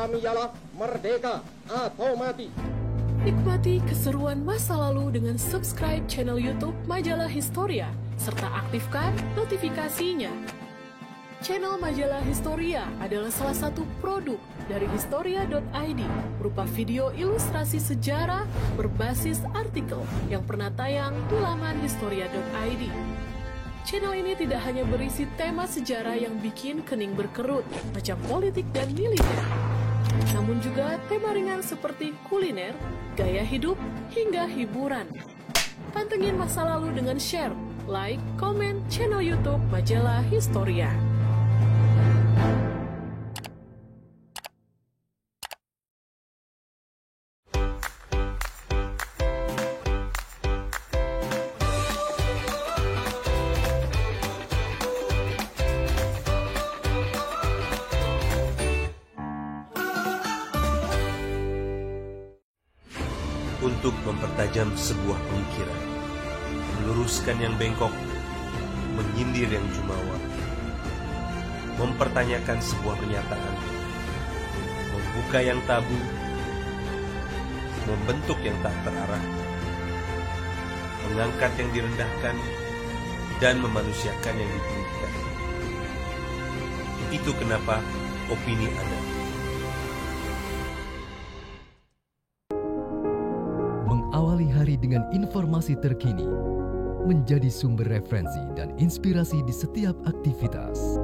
kami ialah merdeka atau mati. Nikmati keseruan masa lalu dengan subscribe channel YouTube Majalah Historia, serta aktifkan notifikasinya. Channel Majalah Historia adalah salah satu produk dari Historia.id, berupa video ilustrasi sejarah berbasis artikel yang pernah tayang di laman Historia.id. Channel ini tidak hanya berisi tema sejarah yang bikin kening berkerut, macam politik dan militer, namun juga tema ringan seperti kuliner, gaya hidup, hingga hiburan. Pantengin masa lalu dengan share, like, komen channel YouTube Majalah Historia. Untuk mempertajam sebuah pemikiran, meluruskan yang bengkok, menyindir yang jumawa, mempertanyakan sebuah pernyataan, membuka yang tabu, membentuk yang tak terarah, mengangkat yang direndahkan, dan memanusiakan yang ditinggikan. Itu kenapa opini ada. Mengawali hari dengan informasi terkini, menjadi sumber referensi dan inspirasi di setiap aktivitas.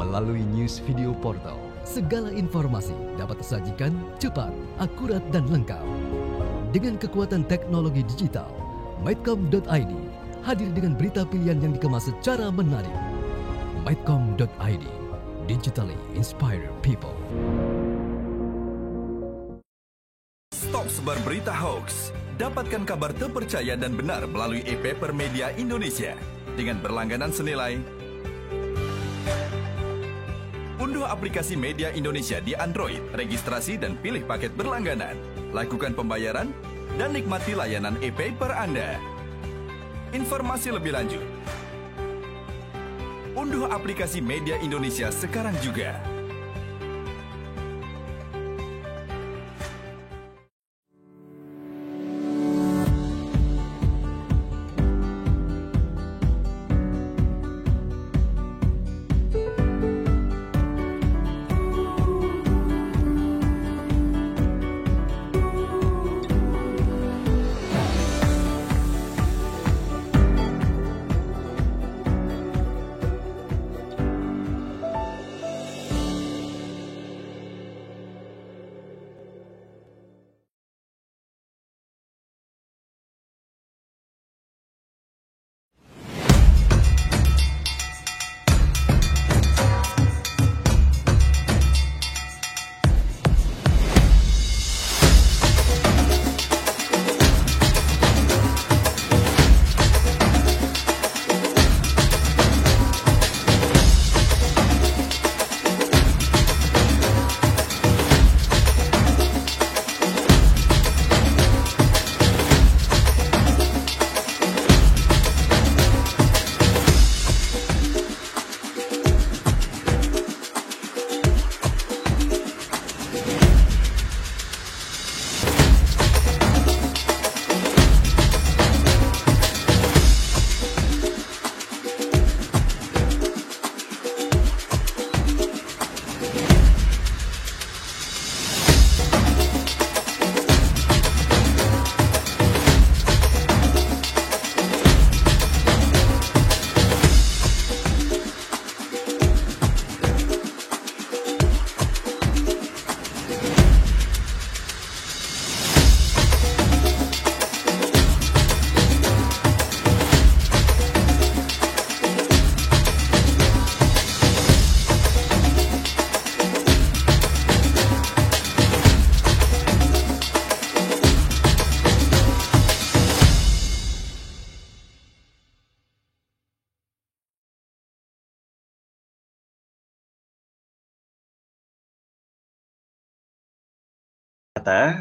Melalui news video portal, segala informasi dapat disajikan cepat, akurat, dan lengkap. Dengan kekuatan teknologi digital, Maidcom.id hadir dengan berita pilihan yang dikemas secara menarik. Maidcom.id, digitally inspire people. Stop sebar berita hoax. Dapatkan kabar terpercaya dan benar melalui e-paper Media Indonesia dengan berlangganan senilai. Unduh aplikasi Media Indonesia di Android, registrasi dan pilih paket berlangganan. Lakukan pembayaran dan nikmati layanan e-paper Anda. Informasi lebih lanjut. Unduh aplikasi Media Indonesia sekarang juga.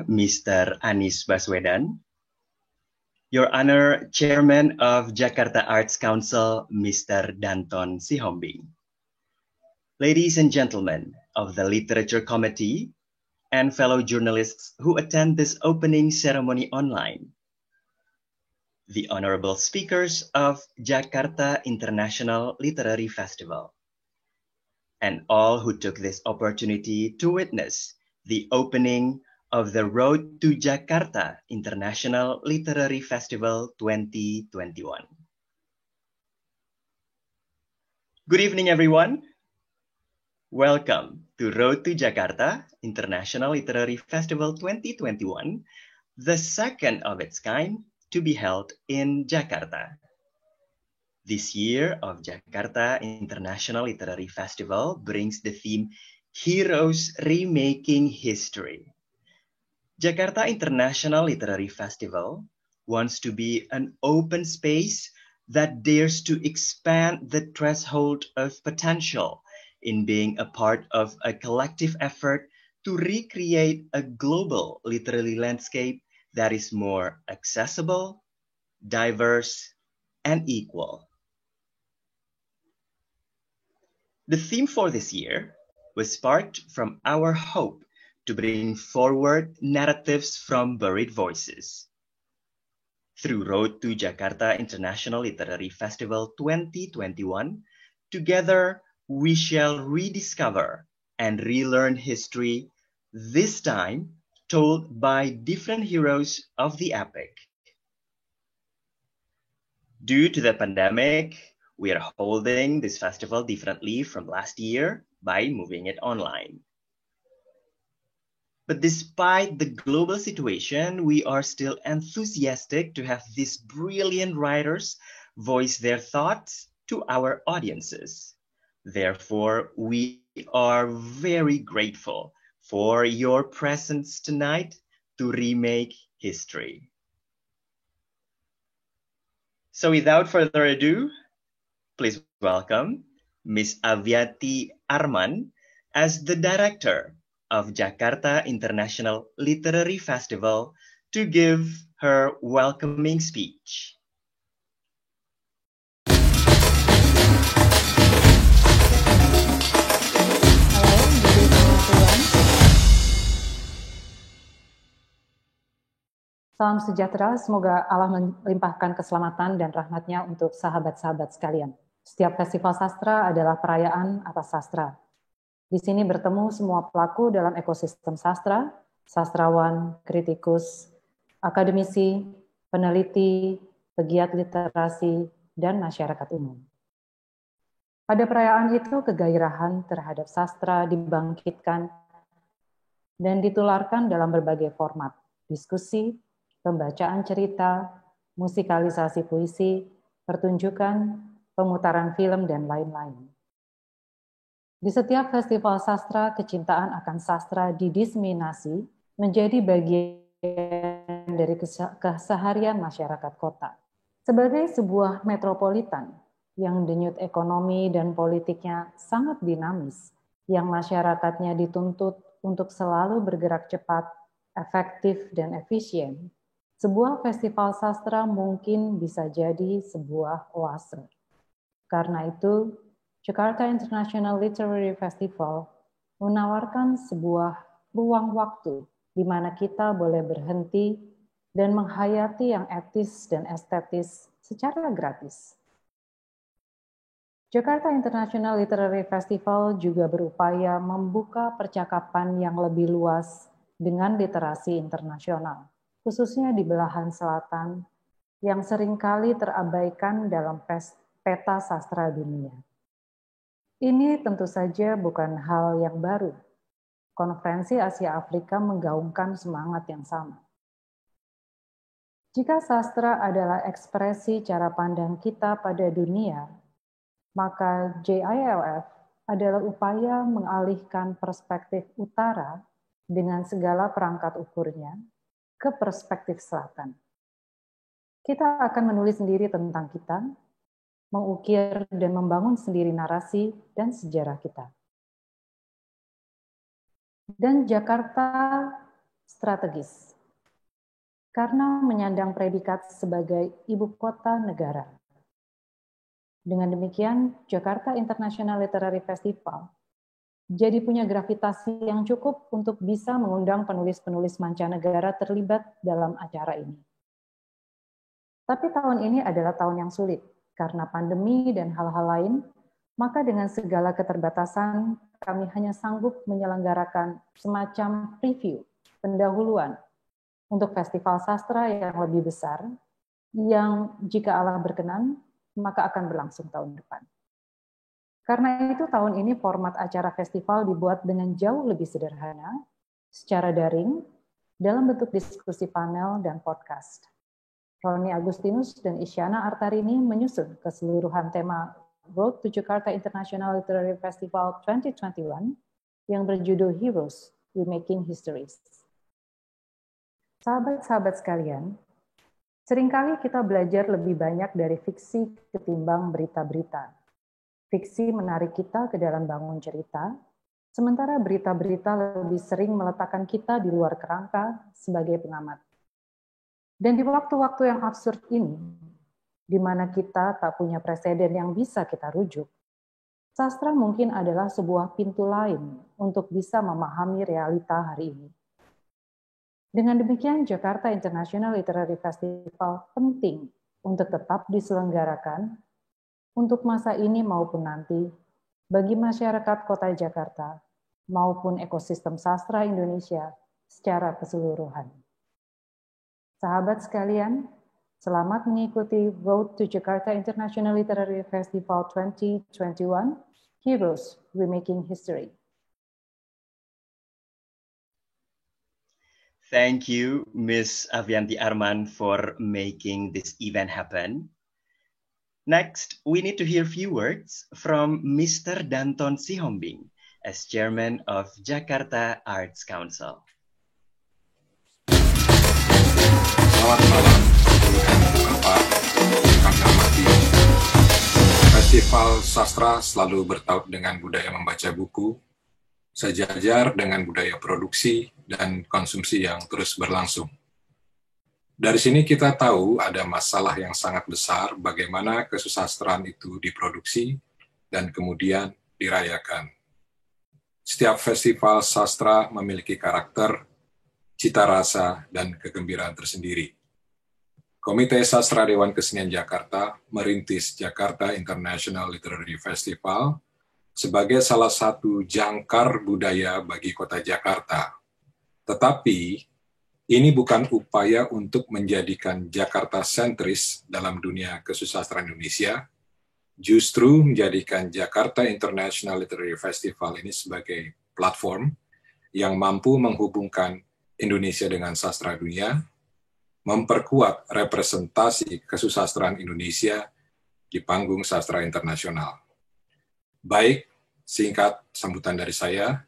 Mr. Anies Baswedan, Your Honor, Chairman of Jakarta Arts Council, Mr. Danton Sihombing, ladies and gentlemen of the Literature Committee, and fellow journalists who attend this opening ceremony online, the honorable speakers of Jakarta International Literary Festival, and all who took this opportunity to witness the opening of the Road to Jakarta International Literary Festival 2021. Good evening, everyone. Welcome to Road to Jakarta International Literary Festival 2021, the second of its kind to be held in Jakarta. This year of Jakarta International Literary Festival brings the theme Heroes Remaking History. Jakarta International Literary Festival wants to be an open space that dares to expand the threshold of potential in being a part of a collective effort to recreate a global literary landscape that is more accessible, diverse, and equal. The theme for this year was sparked from our hope to bring forward narratives from buried voices. Through Road to Jakarta International Literary Festival 2021, together we shall rediscover and relearn history, this time told by different heroes of the epic. Due to the pandemic, we are holding this festival differently from last year by moving it online. But despite the global situation, we are still enthusiastic to have these brilliant writers voice their thoughts to our audiences. Therefore, we are very grateful for your presence tonight to remake history. So without further ado, please welcome Ms. Aviati Arman as the director of Jakarta International Literary Festival to give her welcoming speech. Salam sejahtera, semoga Allah melimpahkan keselamatan dan rahmat-Nya untuk sahabat-sahabat sekalian. Setiap festival sastra adalah perayaan atas sastra. Di sini bertemu semua pelaku dalam ekosistem sastra, sastrawan, kritikus, akademisi, peneliti, pegiat literasi, dan masyarakat umum. Pada perayaan itu, kegairahan terhadap sastra dibangkitkan dan ditularkan dalam berbagai format, diskusi, pembacaan cerita, musikalisasi puisi, pertunjukan, pemutaran film, dan lain-lain. Di setiap festival sastra, kecintaan akan sastra didiseminasi menjadi bagian dari keseharian masyarakat kota. Sebagai sebuah metropolitan yang denyut ekonomi dan politiknya sangat dinamis, yang masyarakatnya dituntut untuk selalu bergerak cepat, efektif, dan efisien, sebuah festival sastra mungkin bisa jadi sebuah oase. Karena itu, Jakarta International Literary Festival menawarkan sebuah ruang waktu di mana kita boleh berhenti dan menghayati yang etis dan estetis secara gratis. Jakarta International Literary Festival juga berupaya membuka percakapan yang lebih luas dengan literasi internasional, khususnya di belahan selatan yang seringkali terabaikan dalam peta sastra dunia. Ini tentu saja bukan hal yang baru. Konferensi Asia Afrika menggaungkan semangat yang sama. Jika sastra adalah ekspresi cara pandang kita pada dunia, maka JILF adalah upaya mengalihkan perspektif utara dengan segala perangkat ukurnya ke perspektif selatan. Kita akan menulis sendiri tentang kita, mengukir dan membangun sendiri narasi dan sejarah kita. Dan Jakarta strategis, karena menyandang predikat sebagai ibu kota negara. Dengan demikian, Jakarta International Literary Festival jadi punya gravitasi yang cukup untuk bisa mengundang penulis-penulis mancanegara terlibat dalam acara ini. Tapi tahun ini adalah tahun yang sulit, karena pandemi dan hal-hal lain, maka dengan segala keterbatasan, kami hanya sanggup menyelenggarakan semacam preview, pendahuluan, untuk festival sastra yang lebih besar, yang jika Allah berkenan, maka akan berlangsung tahun depan. Karena itu tahun ini format acara festival dibuat dengan jauh lebih sederhana, secara daring, dalam bentuk diskusi panel dan podcast. Roni Agustinus dan Isyana Artarini menyusun keseluruhan tema Road to Jakarta International Literary Festival 2021 yang berjudul Heroes, Remaking Histories. Sahabat-sahabat sekalian, seringkali kita belajar lebih banyak dari fiksi ketimbang berita-berita. Fiksi menarik kita ke dalam bangun cerita, sementara berita-berita lebih sering meletakkan kita di luar kerangka sebagai pengamat. Dan di waktu-waktu yang absurd ini, di mana kita tak punya preseden yang bisa kita rujuk, sastra mungkin adalah sebuah pintu lain untuk bisa memahami realita hari ini. Dengan demikian, Jakarta International Literary Festival penting untuk tetap diselenggarakan untuk masa ini maupun nanti, bagi masyarakat kota Jakarta maupun ekosistem sastra Indonesia secara keseluruhan. Sahabat sekalian, selamat mengikuti Road to Jakarta International Literary Festival 2021, Heroes, Remaking History. Thank you, Ms. Avianti Arman, for making this event happen. Next, we need to hear few words from Mr. Danton Sihombing as Chairman of Jakarta Arts Council. Selamat malam, Bapak, kami hormati. Festival Sastra selalu bertaut dengan budaya membaca buku, sejajar dengan budaya produksi dan konsumsi yang terus berlangsung. Dari sini kita tahu ada masalah yang sangat besar bagaimana kesusastraan itu diproduksi dan kemudian dirayakan. Setiap festival sastra memiliki karakter, cita rasa, dan kegembiraan tersendiri. Komite Sastra Dewan Kesenian Jakarta merintis Jakarta International Literary Festival sebagai salah satu jangkar budaya bagi kota Jakarta. Tetapi, ini bukan upaya untuk menjadikan Jakarta sentris dalam dunia kesusastraan Indonesia, justru menjadikan Jakarta International Literary Festival ini sebagai platform yang mampu menghubungkan Indonesia dengan sastra dunia, memperkuat representasi kesusastraan Indonesia di panggung sastra internasional. Baik, singkat sambutan dari saya.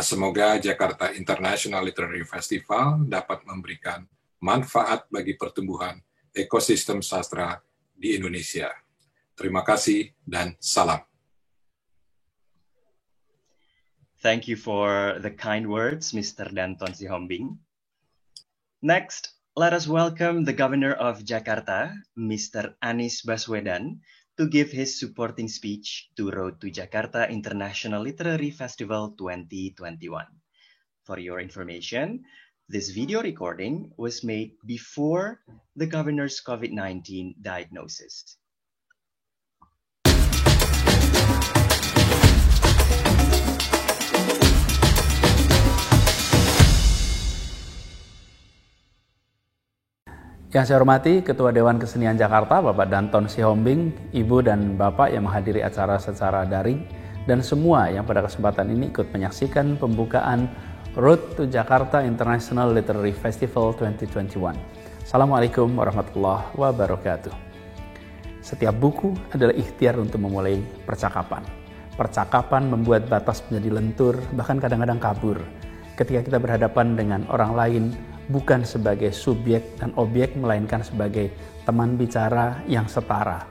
Semoga Jakarta International Literary Festival dapat memberikan manfaat bagi pertumbuhan ekosistem sastra di Indonesia. Terima kasih dan salam. Thank you for the kind words, Mr. Danton Sihombing. Next, let us welcome the Governor of Jakarta, Mr. Anies Baswedan, to give his supporting speech to Road to Jakarta International Literary Festival 2021. For your information, this video recording was made before the governor's COVID-19 diagnosis. Yang saya hormati Ketua Dewan Kesenian Jakarta, Bapak Danton Sihombing, Ibu dan Bapak yang menghadiri acara secara daring, dan semua yang pada kesempatan ini ikut menyaksikan pembukaan Road to Jakarta International Literary Festival 2021. Assalamualaikum warahmatullahi wabarakatuh. Setiap buku adalah ikhtiar untuk memulai percakapan. Percakapan membuat batas menjadi lentur, bahkan kadang-kadang kabur. Ketika kita berhadapan dengan orang lain, bukan sebagai subjek dan objek, melainkan sebagai teman bicara yang setara.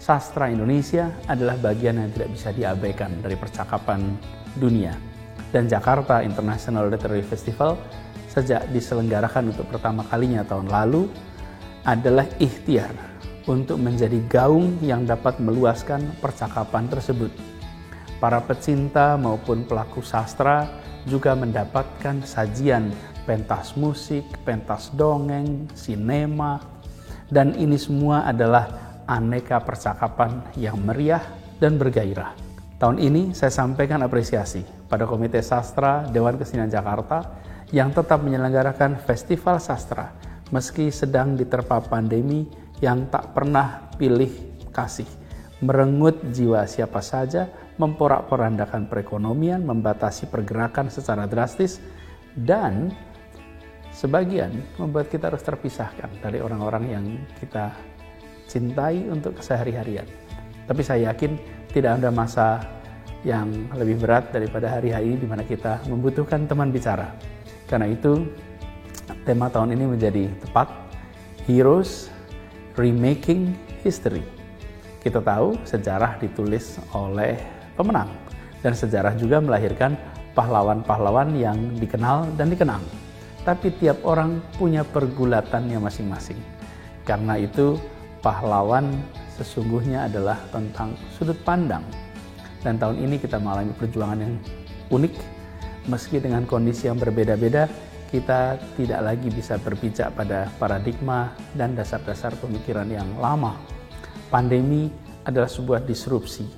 Sastra Indonesia adalah bagian yang tidak bisa diabaikan dari percakapan dunia. Dan Jakarta International Literary Festival sejak diselenggarakan untuk pertama kalinya tahun lalu adalah ikhtiar untuk menjadi gaung yang dapat meluaskan percakapan tersebut. Para pecinta maupun pelaku sastra juga mendapatkan sajian pentas musik, pentas dongeng, sinema, dan ini semua adalah aneka percakapan yang meriah dan bergairah. Tahun ini saya sampaikan apresiasi pada Komite Sastra Dewan Kesenian Jakarta yang tetap menyelenggarakan Festival Sastra meski sedang diterpa pandemi yang tak pernah pilih kasih, merenggut jiwa siapa saja, memporak-porandakan perekonomian, membatasi pergerakan secara drastis, dan sebagian membuat kita harus terpisahkan dari orang-orang yang kita cintai untuk kesehari-harian. Tapi saya yakin tidak ada masa yang lebih berat daripada hari-hari ini di mana kita membutuhkan teman bicara. Karena itu, tema tahun ini menjadi tepat, Heroes Remaking History. Kita tahu sejarah ditulis oleh pemenang, dan sejarah juga melahirkan pahlawan-pahlawan yang dikenal dan dikenang. Tapi tiap orang punya pergulatannya masing-masing. Karena itu, pahlawan sesungguhnya adalah tentang sudut pandang. Dan tahun ini kita mengalami perjuangan yang unik, meski dengan kondisi yang berbeda-beda, kita tidak lagi bisa berpijak pada paradigma dan dasar-dasar pemikiran yang lama. Pandemi adalah sebuah disrupsi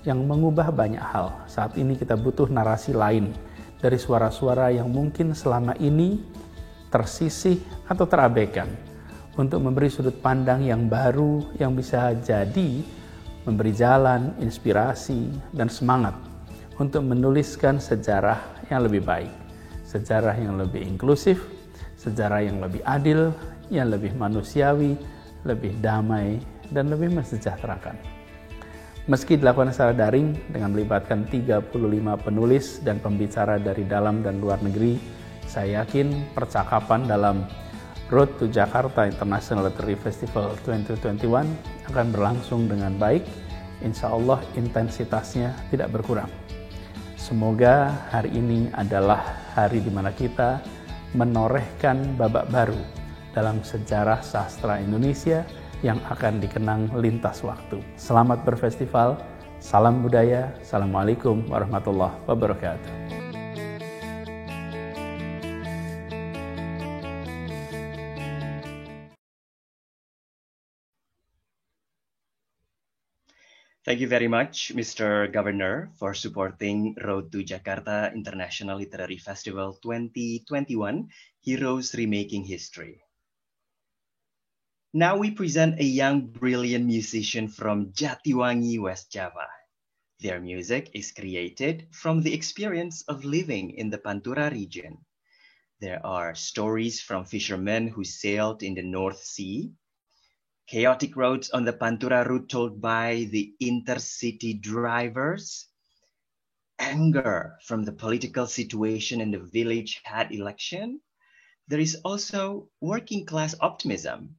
yang mengubah banyak hal. Saat ini kita butuh narasi lain dari suara-suara yang mungkin selama ini tersisih atau terabaikan, untuk memberi sudut pandang yang baru yang bisa jadi memberi jalan, inspirasi, dan semangat untuk menuliskan sejarah yang lebih baik, sejarah yang lebih inklusif, sejarah yang lebih adil, yang lebih manusiawi, lebih damai, dan lebih mensejahterakan. Meski dilakukan secara daring dengan melibatkan 35 penulis dan pembicara dari dalam dan luar negeri, saya yakin percakapan dalam Road to Jakarta International Literary Festival 2021 akan berlangsung dengan baik. Insya Allah intensitasnya tidak berkurang. Semoga hari ini adalah hari di mana kita menorehkan babak baru dalam sejarah sastra Indonesia yang akan dikenang lintas waktu. Selamat berfestival, salam budaya, assalamualaikum warahmatullahi wabarakatuh. Thank you very much, Mr. Governor, for supporting Road to Jakarta International Literary Festival 2021, Heroes Remaking History. Now we present a young, brilliant musician from Jatiwangi, West Java. Their music is created from the experience of living in the Pantura region. There are stories from fishermen who sailed in the North Sea, chaotic roads on the Pantura route told by the intercity drivers, anger from the political situation in the village head election. There is also working class optimism.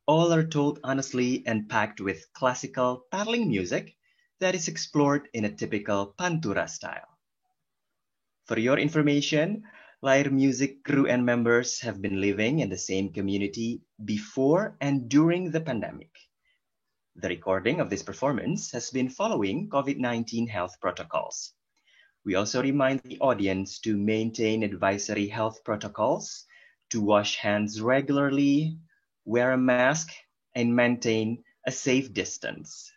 All are told honestly and packed with classical tarling music that is explored in a typical Pantura style. For your information, Lair Music crew and members have been living in the same community before and during the pandemic. The recording of this performance has been following COVID-19 health protocols. We also remind the audience to maintain advisory health protocols, to wash hands regularly, wear a mask, and maintain a safe distance.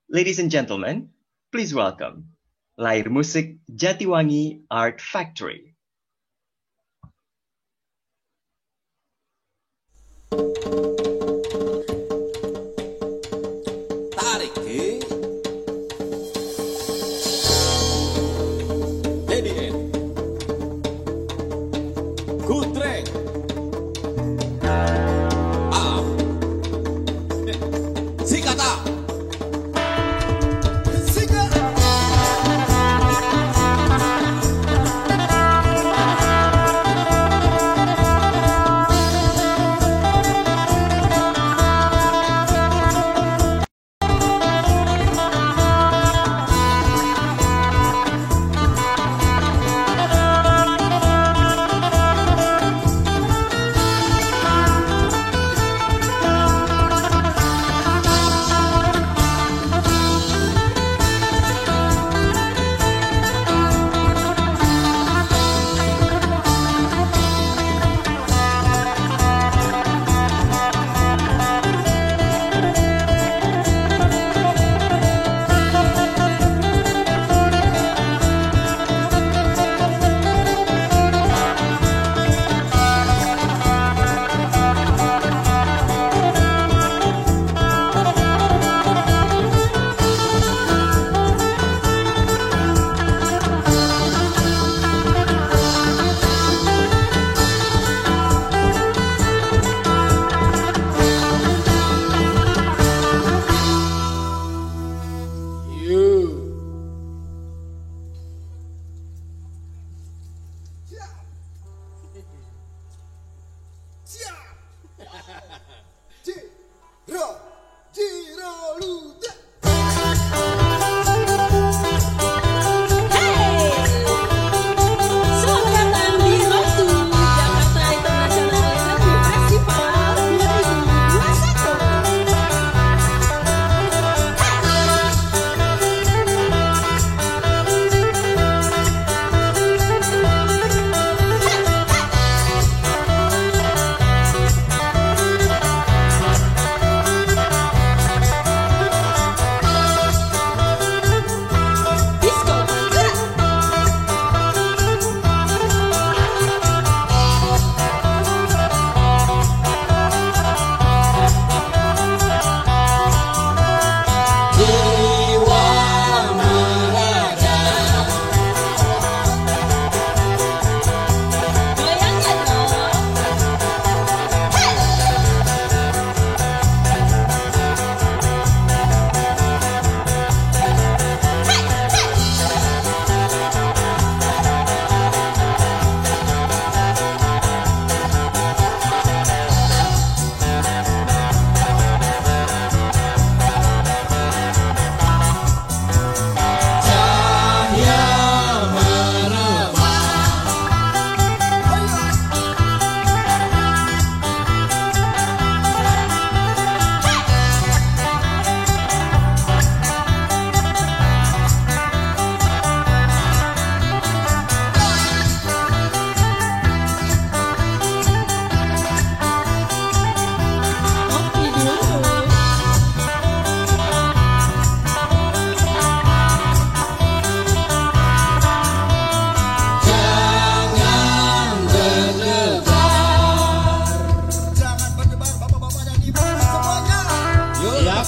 Ladies and gentlemen, please welcome Lair Musik Jatiwangi Art Factory. Tarik DDN Kutreng Sikata Sika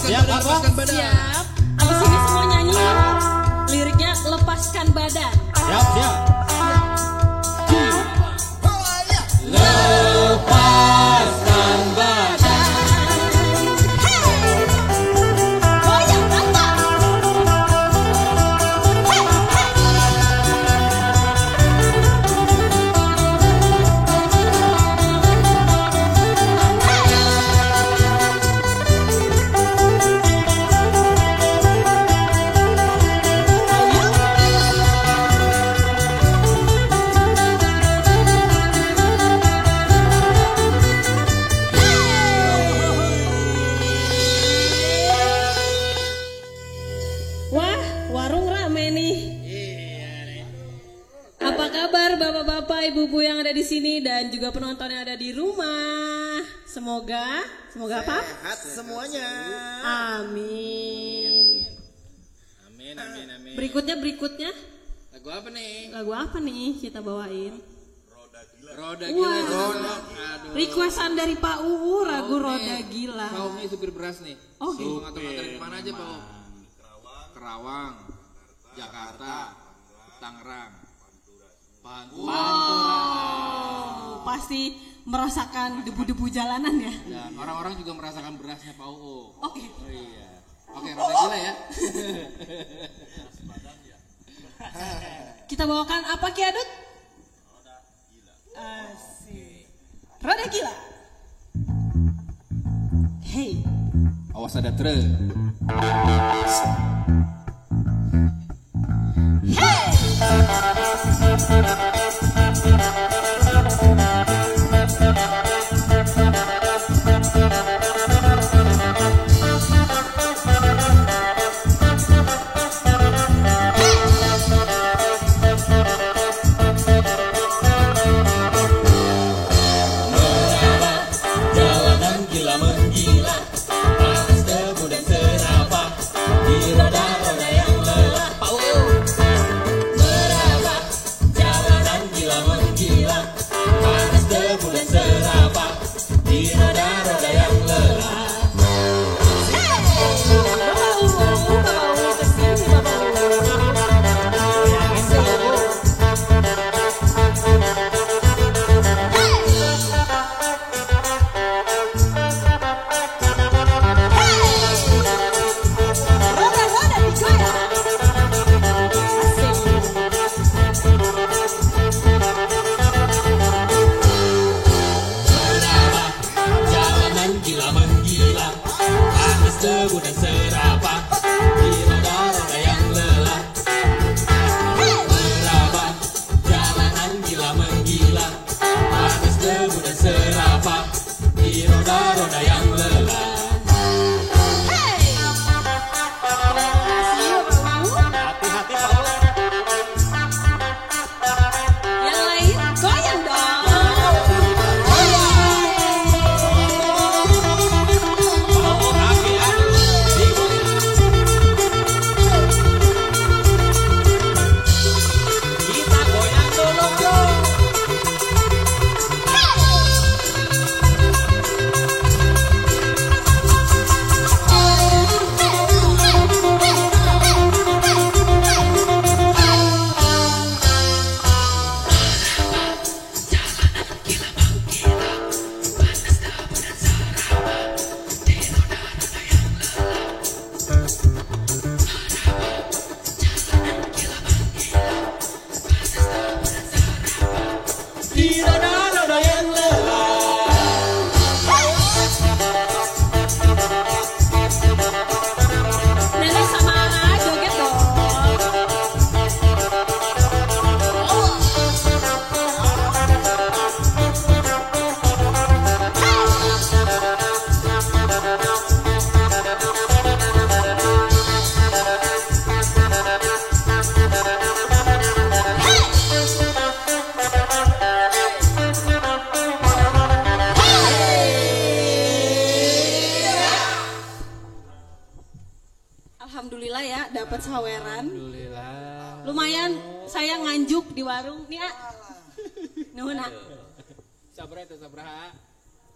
Siap, lepaskan badan. Siap. Abis ini semua nyanyi. Liriknya lepaskan badan. Siap, siap. Lepaskan badan. Goyang rata. Wah, warung rame nih. Apa kabar bapak-bapak, ibu-ibu yang ada di sini dan juga penonton yang ada di rumah? Semoga apa? Sehat semuanya. Amin. Amin, amin, amin. Berikutnya. Lagu apa nih? Lagu apa nih kita bawain? Roda Gila. Wah. Aduh. Requestan dari Pak UU, ragu Roda Gila. Pak nih supir beras nih. Oh, Mau nganter-nganter kemana aja Pak? Kerawang, Jakarta, Tangerang, Pantura. Wow, pasti merasakan debu-debu jalanan ya. Dan orang-orang juga merasakan berasnya Pak UU. Oke. Oh iya. Oke, Roda Gila ya. Kita bawakan apa Ki Adut? Roda Gila. Asik. Roda Gila. Hey. Awas ada truk. Jalanan gila menggila, panas debu dan serapah di roda-roda yang lelah. Meraba, jalanan debu dan serapah di roda-roda yang lelah. Meraba jalanan gila menggila, panas debu dan serapah di roda-roda yang lelah. Hati-hati Paul. Yang lain goyang dong. Kita goyang dulu bro. Di roda-roda yang lelah. Nenek sama A joget dong. Alhamdulillah ya dapat saweran. Alhamdulillah. Lumayan saya nganjuk di warung nih ya. Nuhun ah. Sabra itu sabraha.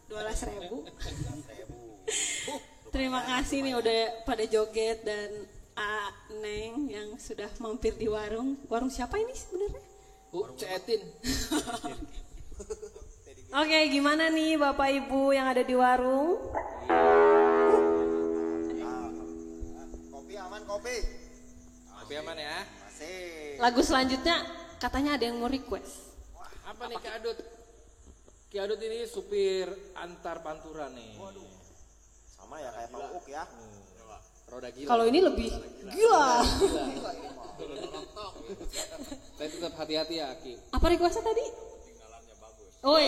12.000. Terima kasih nih udah pada joget dan A Neng yang sudah mampir di warung. Warung siapa ini sebenarnya? Ceetin. Oke, gimana nih Bapak Ibu yang ada di warung? Kopi. Kopi aman ya. Masih. Lagu selanjutnya katanya ada yang mau request. Apa nih Ki Adut? Ki Adut ini supir antar pantura nih. Sama ya kayak Pak Uuk ya. Roda gila. Kalau ini lebih gila. Tapi tetap hati-hati ya Ki. Apa requestnya tadi? Oh,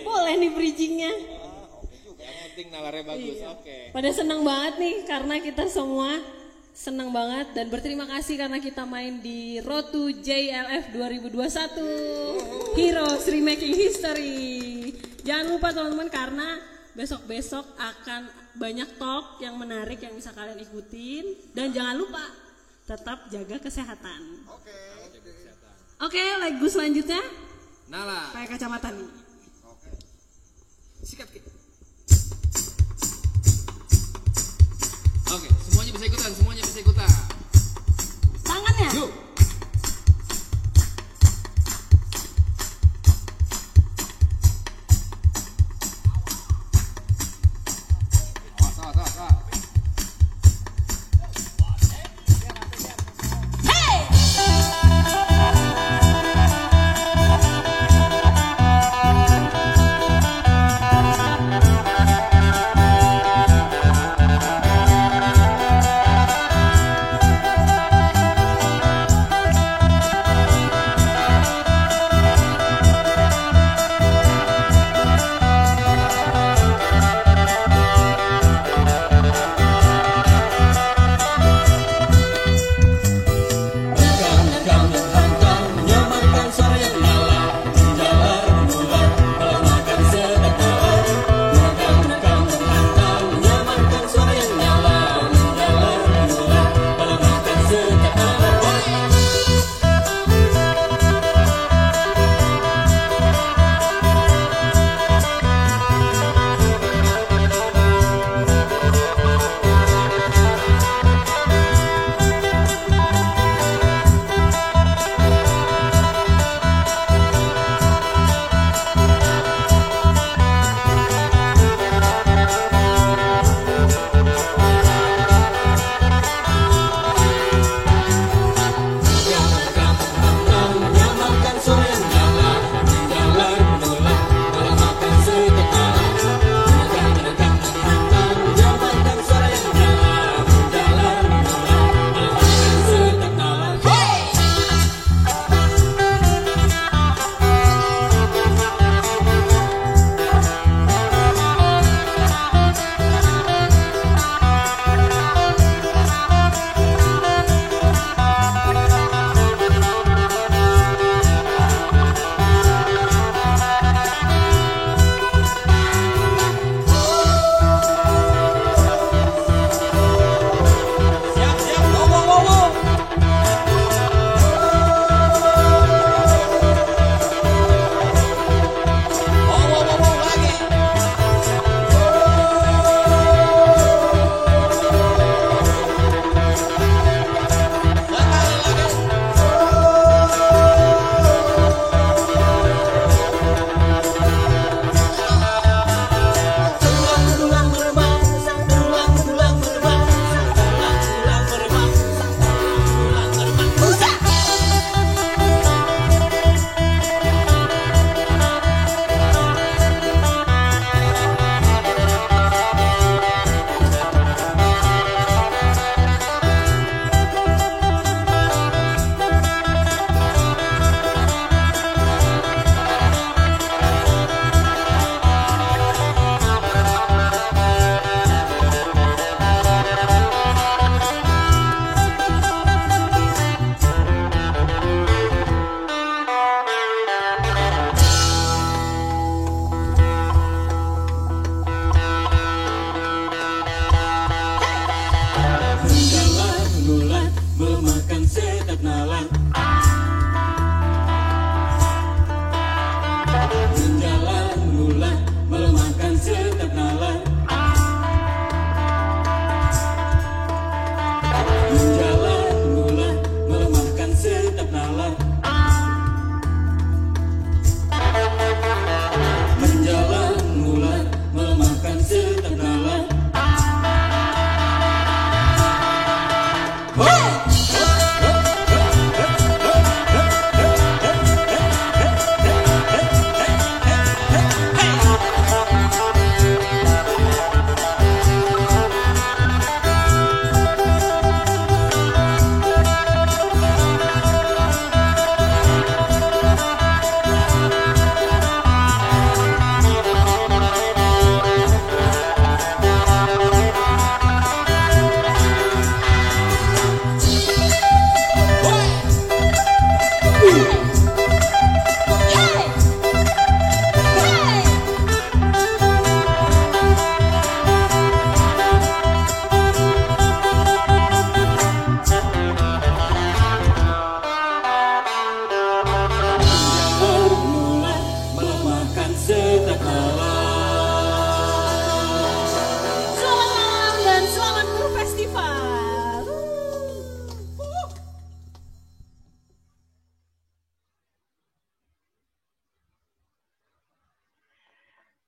boleh nih bridgingnya. Yang penting nalarnya bagus. Oke. Pada senang banget nih karena kita semua senang banget dan berterima kasih karena kita main di Road to JLF 2021 Heroes Remaking History. Jangan lupa teman-teman karena besok-besok akan banyak talk yang menarik yang bisa kalian ikutin dan jangan lupa tetap jaga kesehatan. Oke, lagu selanjutnya. Nala. Pakai kacamata nih. Sikat Ki. Oke, semuanya bisa ikutan. Tangannya. Yuk. Awas.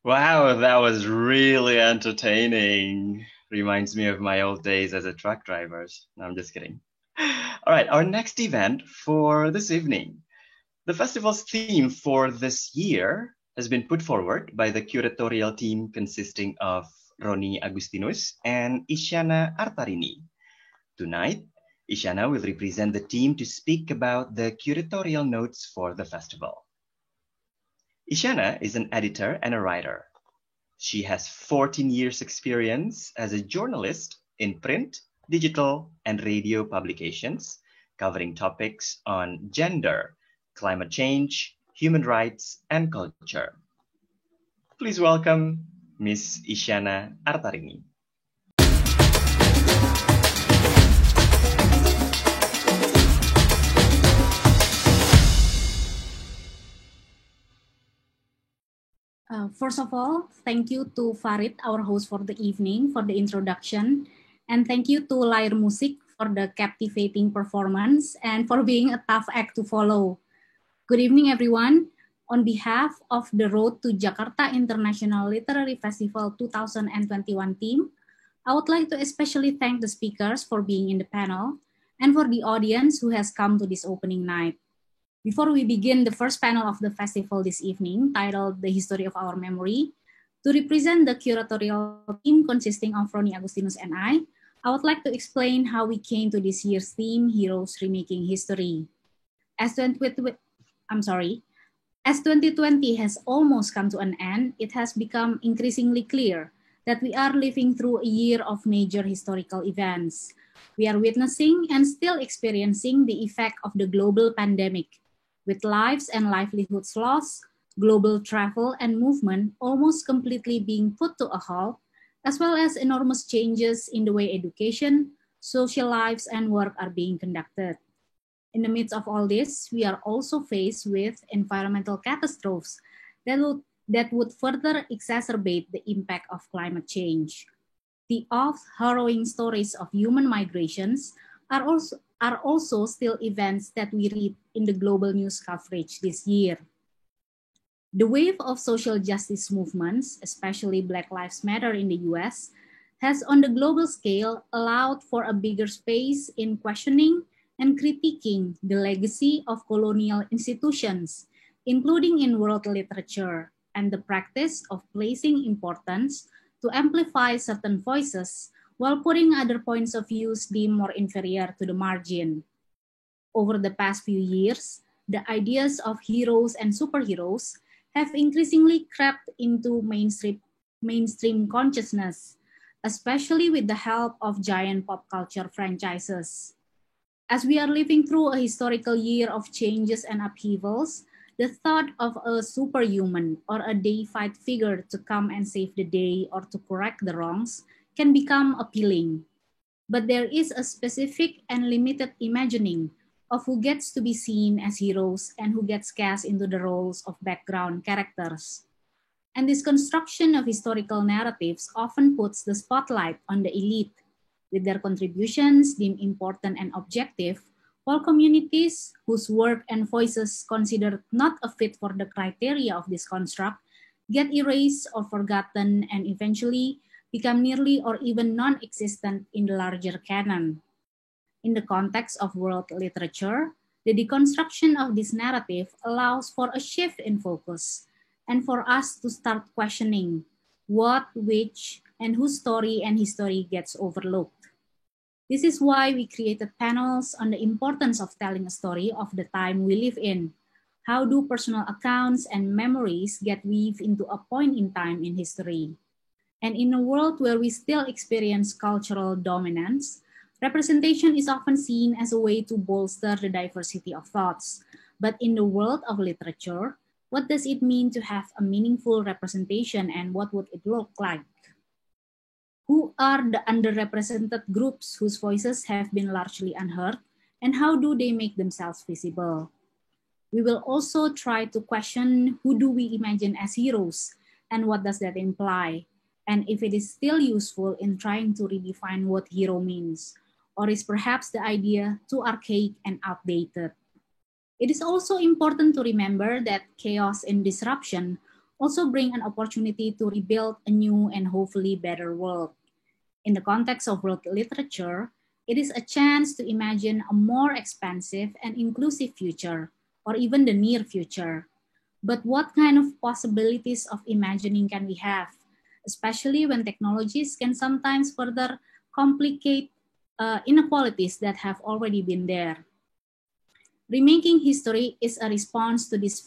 Wow, that was really entertaining. Reminds me of my old days as a truck driver. No, I'm just kidding. All right, our next event for this evening. The festival's theme for this year has been put forward by the curatorial team consisting of Roni Agustinus and Isyana Artarini. Tonight, Isyana will represent the team to speak about the curatorial notes for the festival. Isyana is an editor and a writer. She has 14 years experience as a journalist in print, digital, and radio publications, covering topics on gender, climate change, human rights, and culture. Please welcome Miss Isyana Artarini. First of all, thank you to Farid, our host for the evening, for the introduction. And thank you to Lyre Music for the captivating performance and for being a tough act to follow. Good evening, everyone. On behalf of the Road to Jakarta International Literary Festival 2021 team, I would like to especially thank the speakers for being in the panel and for the audience who has come to this opening night. Before we begin the first panel of the festival this evening, titled The History of Our Memory, to represent the curatorial team consisting of Roni Agustinus and I would like to explain how we came to this year's theme, Heroes Remaking History. As 2020 has almost come to an end, it has become increasingly clear that we are living through a year of major historical events. We are witnessing and still experiencing the effect of the global pandemic, with lives and livelihoods lost, global travel and movement almost completely being put to a halt, as well as enormous changes in the way education, social lives, and work are being conducted. In the midst of all this, we are also faced with environmental catastrophes that would further exacerbate the impact of climate change. The oft-harrowing stories of human migrations are also still events that we read in the global news coverage this year. The wave of social justice movements, especially Black Lives Matter in the US, has on the global scale allowed for a bigger space in questioning and critiquing the legacy of colonial institutions, including in world literature, and the practice of placing importance to amplify certain voices while putting other points of view deemed more inferior to the margin. Over the past few years, the ideas of heroes and superheroes have increasingly crept into mainstream consciousness, especially with the help of giant pop culture franchises. As we are living through a historical year of changes and upheavals, the thought of a superhuman or a deified figure to come and save the day or to correct the wrongs can become appealing. But there is a specific and limited imagining of who gets to be seen as heroes and who gets cast into the roles of background characters. And this construction of historical narratives often puts the spotlight on the elite, with their contributions deemed important and objective, while communities whose work and voices considered not a fit for the criteria of this construct get erased or forgotten and eventually become nearly or even non-existent in the larger canon. In the context of world literature, the deconstruction of this narrative allows for a shift in focus and for us to start questioning what, which, and whose story and history gets overlooked. This is why we created panels on the importance of telling a story of the time we live in. How do personal accounts and memories get weaved into a point in time in history? And in a world where we still experience cultural dominance, representation is often seen as a way to bolster the diversity of thoughts. But in the world of literature, what does it mean to have a meaningful representation and what would it look like? Who are the underrepresented groups whose voices have been largely unheard, and how do they make themselves visible? We will also try to question who do we imagine as heroes, and what does that imply, and if it is still useful in trying to redefine what hero means, or is perhaps the idea too archaic and outdated. It is also important to remember that chaos and disruption also bring an opportunity to rebuild a new and hopefully better world. In the context of world literature, it is a chance to imagine a more expansive and inclusive future, or even the near future. But what kind of possibilities of imagining can we have, especially when technologies can sometimes further complicate inequalities that have already been there? Remaking history is a response to this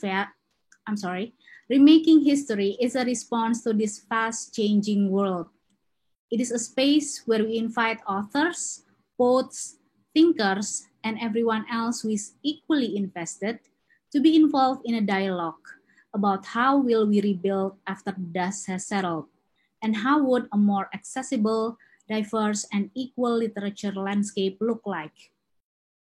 fast-changing world. It is a space where we invite authors, poets, thinkers, and everyone else who is equally invested to be involved in a dialogue about how will we rebuild after the dust has settled, and how would a more accessible, diverse, and equal literature landscape look like.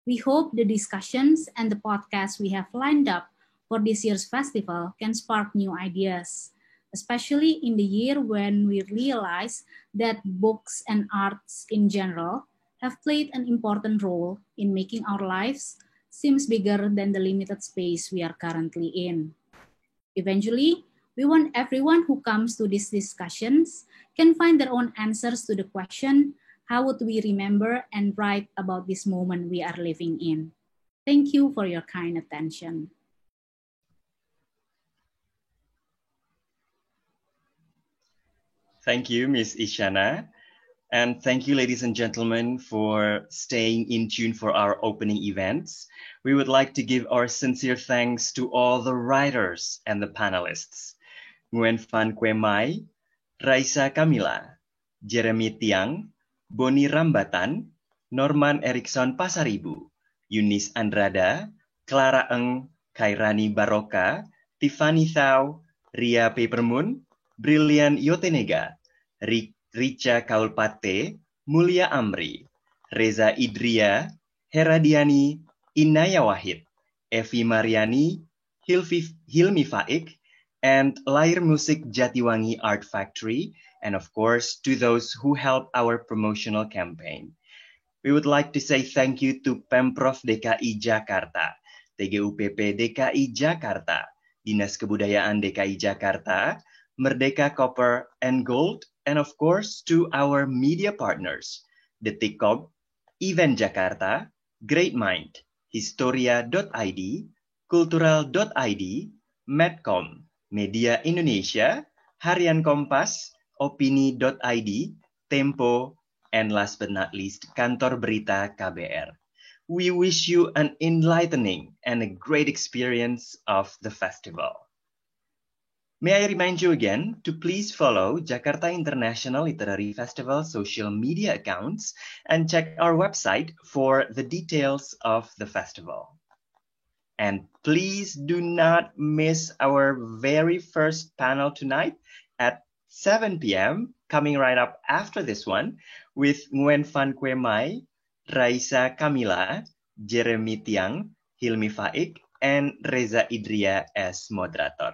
We hope the discussions and the podcasts we have lined up for this year's festival can spark new ideas, especially in the year when we realize that books and arts in general have played an important role in making our lives seem bigger than the limited space we are currently in. Eventually, we want everyone who comes to these discussions can find their own answers to the question, how would we remember and write about this moment we are living in? Thank you for your kind attention. Thank you, Ms. Isyana. And thank you, ladies and gentlemen, for staying in tune for our opening events. We would like to give our sincere thanks to all the writers and the panelists. Nguyen Phan Kue Mai, Raisa Kamila, Jeremy Tiang, Boni Rambatan, Norman Erickson Pasaribu, Yunis Andrada, Clara Eng, Khairani Baroka, Tiffany Thao, Ria Papermoon, Brilliant Yotenega, Richa Kaulpate, Mulia Amri, Reza Idria, Heradiani, Inaya Wahid, Evi Mariani, Hilmi Faik, and Lahir Musik Jatiwangi Art Factory, and of course to those who helped our promotional campaign. We would like to say thank you to Pemprov DKI Jakarta, TGUPP DKI Jakarta, Dinas Kebudayaan DKI Jakarta, Merdeka Copper and Gold, and of course to our media partners, Detikkob, Event Jakarta, Great Mind, Historia.id, Kultural.id, Medcom, Media Indonesia, Harian Kompas, Opini.id, Tempo, and last but not least, Kantor Berita KBR. We wish you an enlightening and a great experience of the festival. May I remind you again to please follow Jakarta International Literary Festival social media accounts and check our website for the details of the festival. And please do not miss our very first panel tonight at 7 p.m. coming right up after this one with Nguyen Phan Kue Mai, Raisa Kamila, Jeremy Tiang, Hilmi Faik, and Reza Idria as moderator.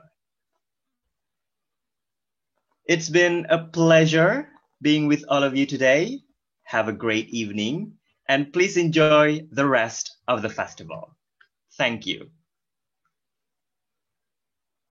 It's been a pleasure being with all of you today. Have a great evening, and please enjoy the rest of the festival. Thank you.